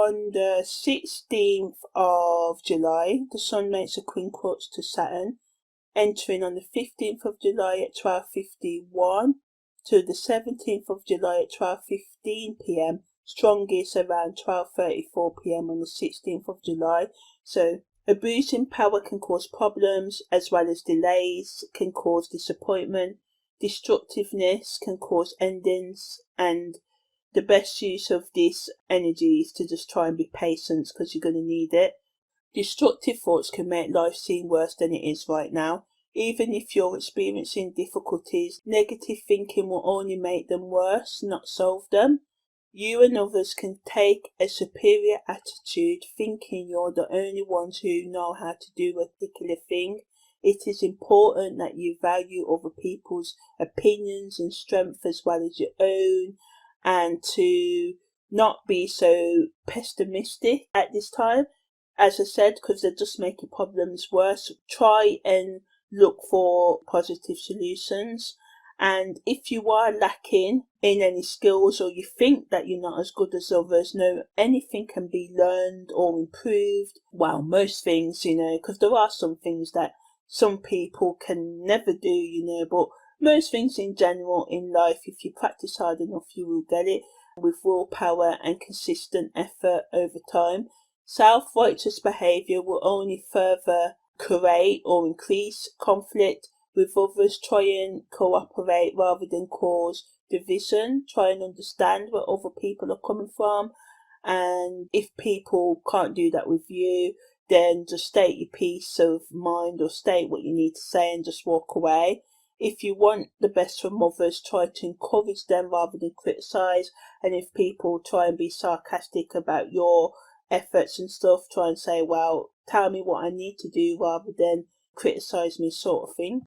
on the 16th of July, the Sun makes a quincunx to Saturn, entering on the 15th of July at 12:51 to the 17th of July at 12:15 p.m. Strongest around 12:34 p.m. on the 16th of July. So abusing power can cause problems, as well as delays can cause disappointment. Destructiveness can cause endings, and the best use of this energy is to just try and be patient, because you're going to need it. Destructive thoughts can make life seem worse than it is right now. Even if you're experiencing difficulties, negative thinking will only make them worse, not solve them. You and others can take a superior attitude, thinking you're the only ones who know how to do a particular thing. It is important that you value other people's opinions and strength as well as your own, and to not be so pessimistic at this time. As I said, because they're just making problems worse, try and look for positive solutions. And if you are lacking in any skills, or you think that you're not as good as others, no, anything can be learned or improved. Well, most things, because there are some things that some people can never do, but most things in general in life, if you practice hard enough, you will get it with willpower and consistent effort over time. Self-righteous behaviour will only further create or increase conflict with others. Try and cooperate rather than cause division. Try and understand where other people are coming from, and if people can't do that with you, then just state your peace of mind, or state what you need to say and just walk away. If you want the best from others, try to encourage them rather than criticise. And if people try and be sarcastic about your efforts and stuff, try and say, well, tell me what I need to do rather than criticise me, sort of thing.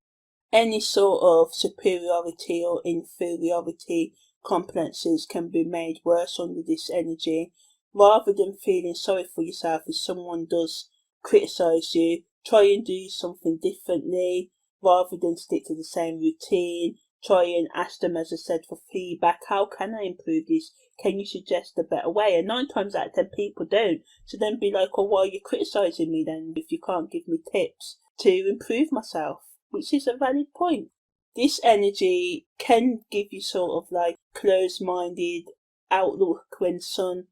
Any sort of superiority or inferiority complexes can be made worse under this energy. Rather than feeling sorry for yourself if someone does criticise you, try and do something differently rather than stick to the same routine. Try and ask them, as I said, for feedback. How can I improve this? Can you suggest a better way? And 9 times out of 10 people don't. So then be like, oh, why are you criticising me then if you can't give me tips to improve myself? Which is a valid point. This energy can give you sort of like closed-minded outlook when Sun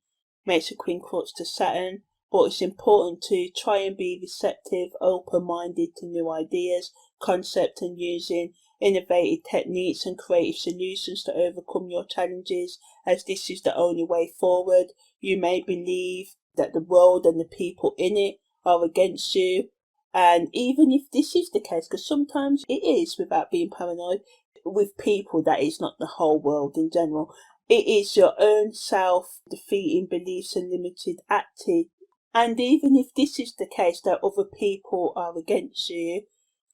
makes a quincunx to Saturn, but it's important to try and be receptive, open-minded to new ideas, concepts, and using innovative techniques and creative solutions to overcome your challenges, as this is the only way forward. You may believe that the world and the people in it are against you, and even if this is the case, because sometimes it is, without being paranoid, with people, that is not the whole world in general. It is your own self-defeating beliefs and limited acting. And even if this is the case, that other people are against you,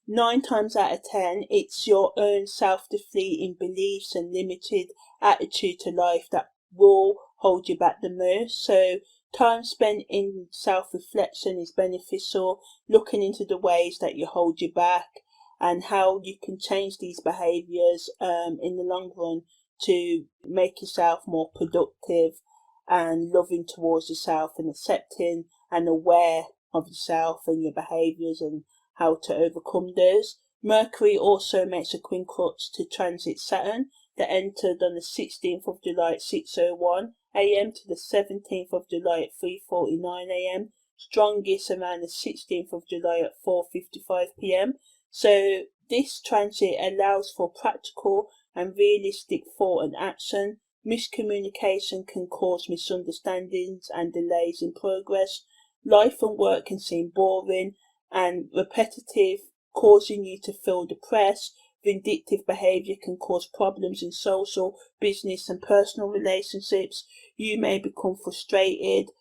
9 times out of 10, it's your own self-defeating beliefs and limited attitude to life that will hold you back the most. So time spent in self-reflection is beneficial, looking into the ways that you hold you back and how you can change these behaviours in the long run to make yourself more productive and loving towards yourself and accepting and aware of yourself and your behaviours and how to overcome those. Mercury also makes a quincunx to transit Saturn that entered on the 16th of July at 6:01 a.m. to the 17th of July at 3:49 a.m. Strongest around the 16th of July at 4:55 p.m. So this transit allows for practical and realistic thought and action. Miscommunication can cause misunderstandings and delays in progress. Life and work can seem boring and repetitive, causing you to feel depressed. Vindictive behaviour can cause problems in social, business and personal relationships. You may become frustrated,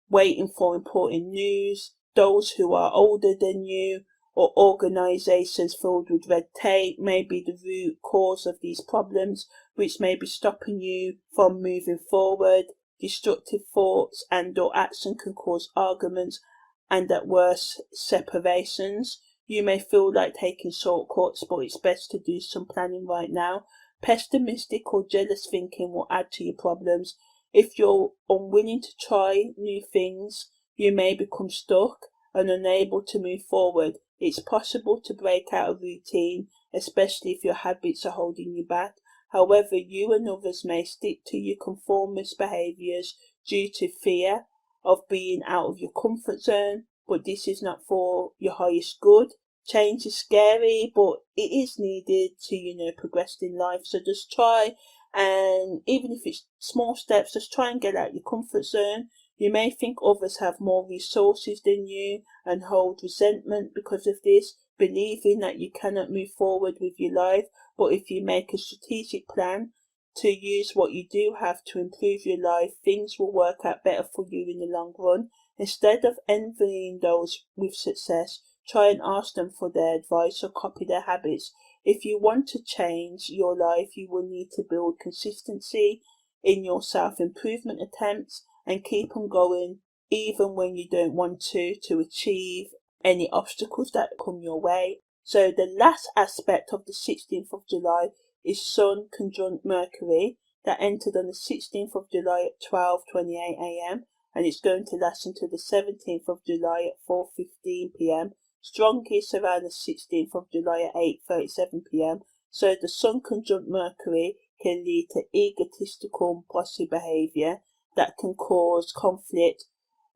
waiting for important news. Those who are older than you or organisations filled with red tape may be the root cause of these problems, which may be stopping you from moving forward. Destructive thoughts and or action can cause arguments and at worst separations. You may feel like taking shortcuts, but it's best to do some planning right now. Pessimistic or jealous thinking will add to your problems. If you're unwilling to try new things, you may become stuck and unable to move forward. It's possible to break out of routine, especially if your habits are holding you back. However, you and others may stick to your conformist behaviours due to fear of being out of your comfort zone, but this is not for your highest good. Change is scary, but it is needed to, progress in life. So just try, and even if it's small steps, just try and get out your comfort zone. You may think others have more resources than you and hold resentment because of this, believing that you cannot move forward with your life. But if you make a strategic plan to use what you do have to improve your life, things will work out better for you in the long run. Instead of envying those with success, try and ask them for their advice or copy their habits. If you want to change your life, you will need to build consistency in your self-improvement attempts and keep on going even when you don't want to achieve any obstacles that come your way. So the last aspect of the 16th of July is Sun conjunct Mercury that entered on the 16th of July at 12:28 a.m. and it's going to last until the 17th of July at 4:15 p.m. Strongest around the 16th of July at 8:37 p.m. So the Sun conjunct Mercury can lead to egotistical and bossy behaviour that can cause conflict,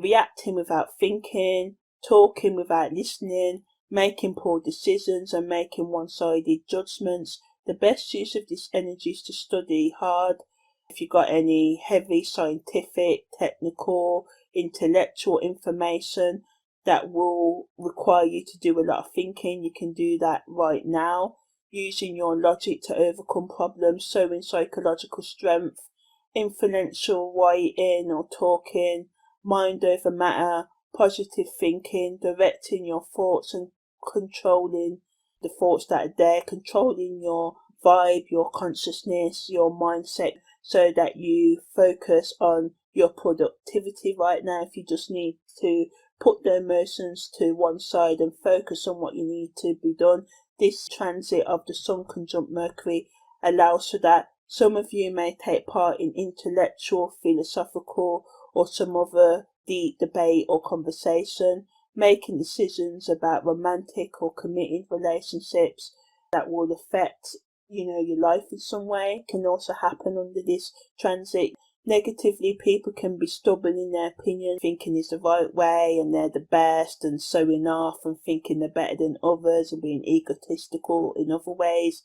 reacting without thinking, talking without listening, making poor decisions and making one-sided judgments. The best use of this energy is to study hard. If you've got any heavy scientific, technical, intellectual information that will require you to do a lot of thinking, you can do that right now, using your logic to overcome problems, showing psychological strength, influential writing or talking, mind over matter, positive thinking, directing your thoughts and controlling the thoughts that are there, controlling your vibe, your consciousness, your mindset, so that you focus on your productivity right now. If you just need to put the emotions to one side and focus on what you need to be done, this transit of the Sun conjunct Mercury allows for that. Some of you may take part in intellectual, philosophical, or some other deep debate or conversation, making decisions about romantic or committed relationships that will affect, your life in some way. Can also happen under this transit. Negatively, people can be stubborn in their opinion, thinking it's the right way and they're the best, and showing off and thinking they're better than others and being egotistical in other ways.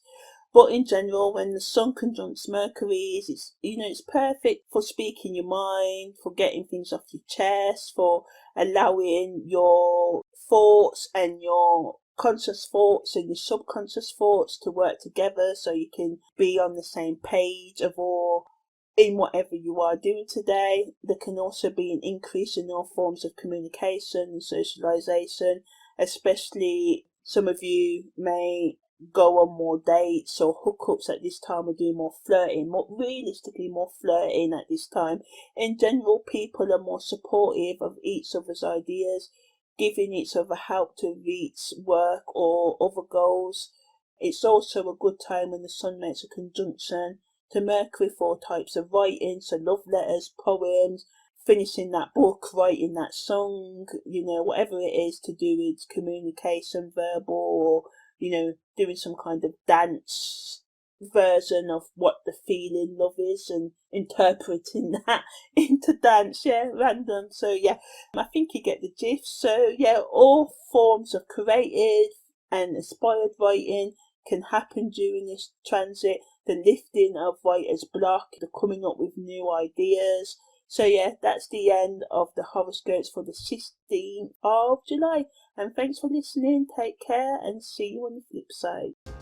But in general, when the Sun conjuncts Mercury, it's perfect for speaking your mind, for getting things off your chest, for allowing your thoughts and your conscious thoughts and your subconscious thoughts to work together so you can be on the same page of all in whatever you are doing today. There can also be an increase in all forms of communication and socialization, especially some of you may go on more dates or hookups at this time, or do more flirting, realistically more flirting at this time. In general, people are more supportive of each other's ideas, giving each other help to reach work or other goals. It's also a good time when the Sun makes a conjunction to Mercury for types of writing, so love letters, poems, finishing that book, writing that song, whatever it is to do with communication, verbal, or doing some kind of dance version of what the feeling love is and interpreting that into dance. Yeah, random. So yeah, I think you get the gist. So yeah, all forms of creative and inspired writing can happen during this transit. The lifting of writer's block, the coming up with new ideas. So yeah, that's the end of the horoscopes for the 16th of July. And thanks for listening. Take care and see you on the flip side.